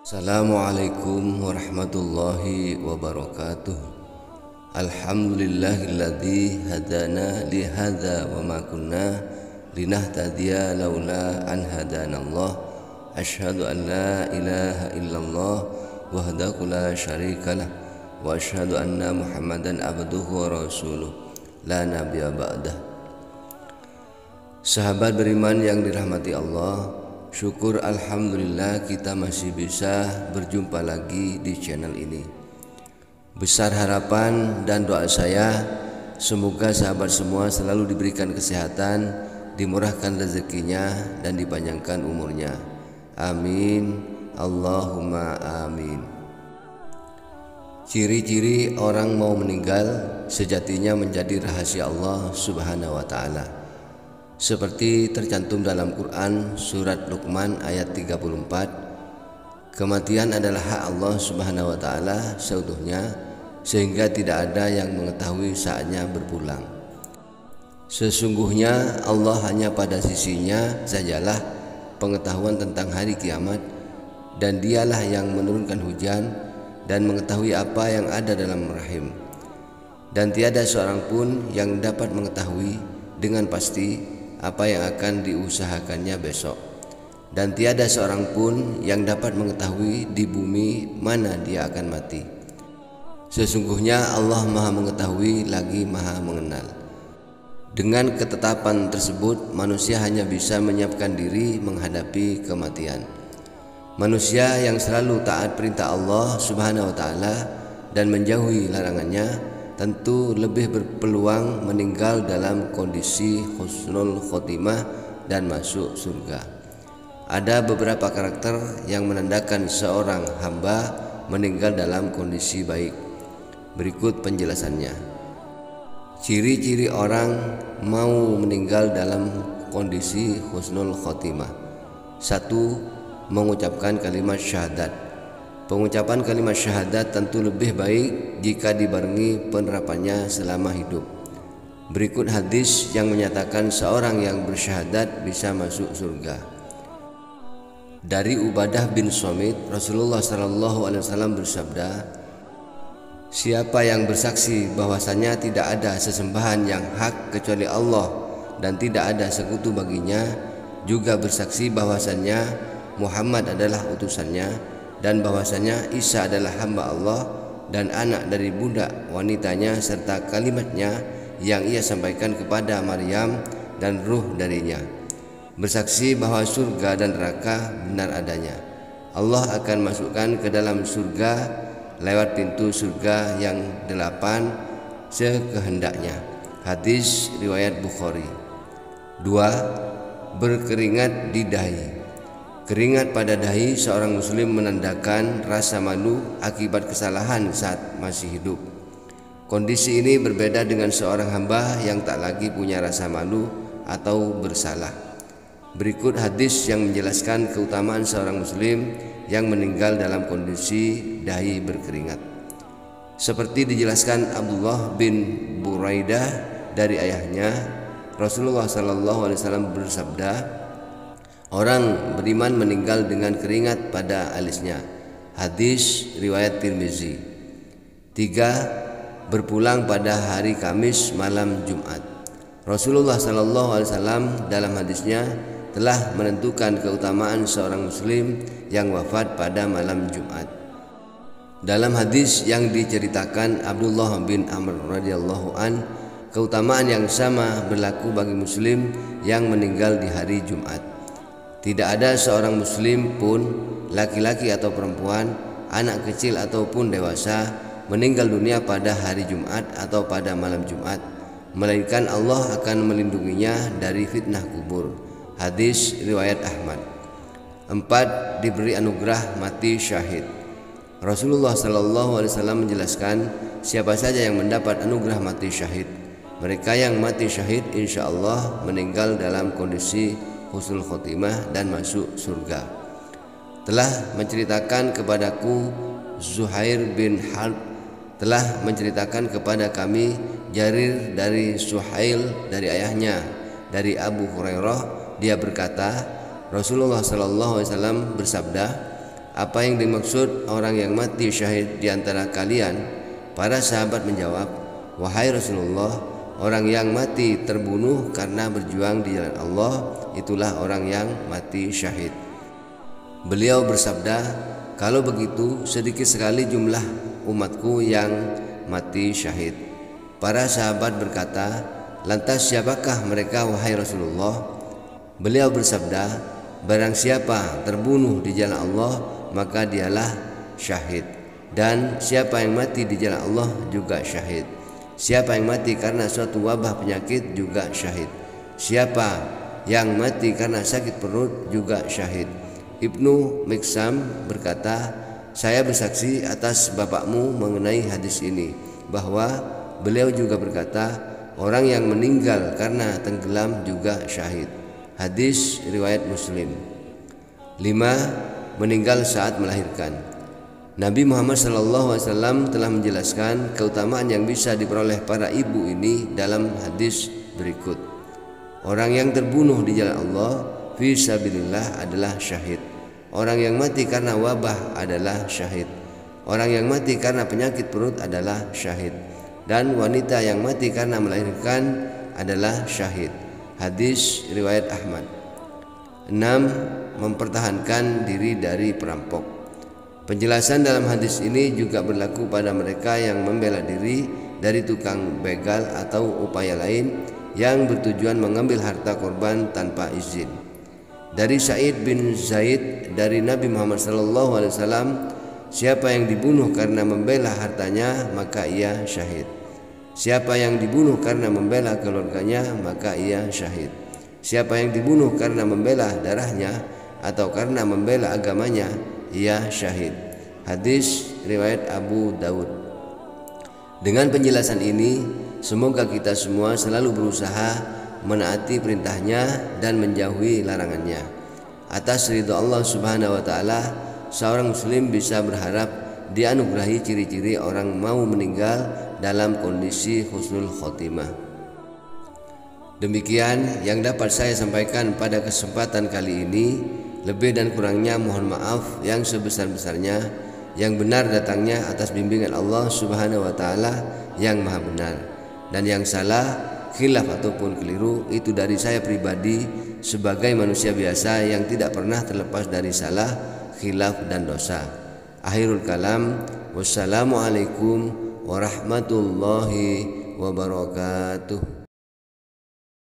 Assalamualaikum warahmatullahi wabarakatuh. Alhamdulillahilladzi hadana li hadza wa ma kunna linahtadiya laula an hadanallah. Asyhadu an la ilaha illallah wahdahu la syarikalah wa asyhadu anna Muhammadan abduhu wa rasuluh la nabiyya ba'dah. Sahabat beriman yang dirahmati Allah, syukur alhamdulillah kita masih bisa berjumpa lagi di channel ini. Besar harapan dan doa saya, semoga sahabat semua selalu diberikan kesehatan, dimurahkan rezekinya dan dipanjangkan umurnya. Amin, Allahumma amin. Ciri-ciri orang mau meninggal sejatinya menjadi rahasia Allah Subhanahu wa ta'ala. Seperti tercantum dalam Quran surat Luqman ayat 34, kematian adalah hak Allah Subhanahu wa ta'ala seutuhnya, sehingga tidak ada yang mengetahui saatnya berpulang. Sesungguhnya Allah hanya pada sisinya sajalah pengetahuan tentang hari kiamat, dan dialah yang menurunkan hujan dan mengetahui apa yang ada dalam rahim. Dan tiada seorang pun yang dapat mengetahui dengan pasti apa yang akan diusahakannya besok, dan tiada seorang pun yang dapat mengetahui di bumi mana dia akan mati. Sesungguhnya Allah Maha Mengetahui lagi Maha Mengenal. Dengan ketetapan tersebut, manusia hanya bisa menyiapkan diri menghadapi kematian. Manusia yang selalu taat perintah Allah Subhanahu wa ta'ala dan menjauhi larangannya tentu lebih berpeluang meninggal dalam kondisi husnul khotimah dan masuk surga. Ada beberapa karakter yang menandakan seorang hamba meninggal dalam kondisi baik. Berikut penjelasannya. Ciri-ciri orang mau meninggal dalam kondisi husnul khotimah. 1. Mengucapkan kalimat syahadat. Pengucapan kalimat syahadat tentu lebih baik jika dibarengi penerapannya selama hidup. Berikut hadis yang menyatakan seorang yang bersyahadat bisa masuk surga. Dari Ubadah bin Somit, Rasulullah SAW bersabda, siapa yang bersaksi bahwasanya tidak ada sesembahan yang hak kecuali Allah dan tidak ada sekutu baginya, juga bersaksi bahwasanya Muhammad adalah utusannya, dan bahwasanya Isa adalah hamba Allah dan anak dari budak wanitanya, serta kalimatnya yang ia sampaikan kepada Maryam dan ruh darinya. Bersaksi bahwa surga dan neraka benar adanya. Allah akan masukkan ke dalam surga lewat pintu surga yang 8 sekehendaknya. Hadis riwayat Bukhari. 2. Berkeringat di dahi. Keringat pada dahi seorang muslim menandakan rasa malu akibat kesalahan saat masih hidup. Kondisi ini berbeda dengan seorang hamba yang tak lagi punya rasa malu atau bersalah. Berikut hadis yang menjelaskan keutamaan seorang muslim yang meninggal dalam kondisi dahi berkeringat. Seperti dijelaskan Abdullah bin Buraidah dari ayahnya, Rasulullah SAW bersabda, orang beriman meninggal dengan keringat pada alisnya. Hadis riwayat Tirmizi. 3. Berpulang pada hari Kamis malam Jumat. Rasulullah SAW dalam hadisnya telah menentukan keutamaan seorang muslim yang wafat pada malam Jumat. Dalam hadis yang diceritakan Abdullah bin Amr radhiyallahu an, keutamaan yang sama berlaku bagi muslim yang meninggal di hari Jumat. Tidak ada seorang muslim pun, laki-laki atau perempuan, anak kecil ataupun dewasa, meninggal dunia pada hari Jumat atau pada malam Jumat, melainkan Allah akan melindunginya dari fitnah kubur. Hadis riwayat Ahmad. 4. Diberi anugerah mati syahid. Rasulullah SAW menjelaskan, siapa saja yang mendapat anugerah mati syahid, mereka yang mati syahid insya Allah meninggal dalam kondisi husnul khotimah dan masuk surga. Telah menceritakan kepadaku Zuhair bin Harb, telah menceritakan kepada kami Jarir dari Suhail dari ayahnya dari Abu Hurairah, dia berkata, Rasulullah SAW bersabda, apa yang dimaksud orang yang mati syahid di antara kalian? Para sahabat menjawab, wahai Rasulullah, orang yang mati terbunuh karena berjuang di jalan Allah, itulah orang yang mati syahid. Beliau bersabda, kalau begitu sedikit sekali jumlah umatku yang mati syahid. Para sahabat berkata, lantas siapakah mereka wahai Rasulullah? Beliau bersabda, barang siapa terbunuh di jalan Allah, maka dialah syahid. Dan siapa yang mati di jalan Allah juga syahid. Siapa yang mati karena suatu wabah penyakit juga syahid. Siapa yang mati karena sakit perut juga syahid. Ibnu Miksam berkata, saya bersaksi atas bapakmu mengenai hadis ini, bahwa beliau juga berkata, orang yang meninggal karena tenggelam juga syahid. Hadis riwayat Muslim. 5. Meninggal saat melahirkan. Nabi Muhammad SAW telah menjelaskan keutamaan yang bisa diperoleh para ibu ini dalam hadis berikut. Orang yang terbunuh di jalan Allah fi sabilillah adalah syahid. Orang yang mati karena wabah adalah syahid. Orang yang mati karena penyakit perut adalah syahid. Dan wanita yang mati karena melahirkan adalah syahid. Hadis riwayat Ahmad. 6. Mempertahankan diri dari perampok. Penjelasan dalam hadis ini juga berlaku pada mereka yang membela diri dari tukang begal atau upaya lain yang bertujuan mengambil harta korban tanpa izin. Dari Sa'id bin Zaid dari Nabi Muhammad SAW, siapa yang dibunuh karena membela hartanya maka ia syahid. Siapa yang dibunuh karena membela keluarganya maka ia syahid. Siapa yang dibunuh karena membela darahnya atau karena membela agamanya, ia syahid. Hadis riwayat Abu Daud. Dengan penjelasan ini, semoga kita semua selalu berusaha menaati perintahnya dan menjauhi larangannya. Atas ridha Allah Subhanahu wa taala, seorang muslim bisa berharap dianugerahi ciri-ciri orang mau meninggal dalam kondisi husnul khotimah. Demikian yang dapat saya sampaikan pada kesempatan kali ini. Lebih dan kurangnya mohon maaf yang sebesar-besarnya. Yang benar datangnya atas bimbingan Allah Subhanahu wa taala yang Maha benar, dan yang salah, khilaf ataupun keliru itu dari saya pribadi sebagai manusia biasa yang tidak pernah terlepas dari salah, khilaf dan dosa. Akhirul kalam, wassalamualaikum warahmatullahi wabarakatuh.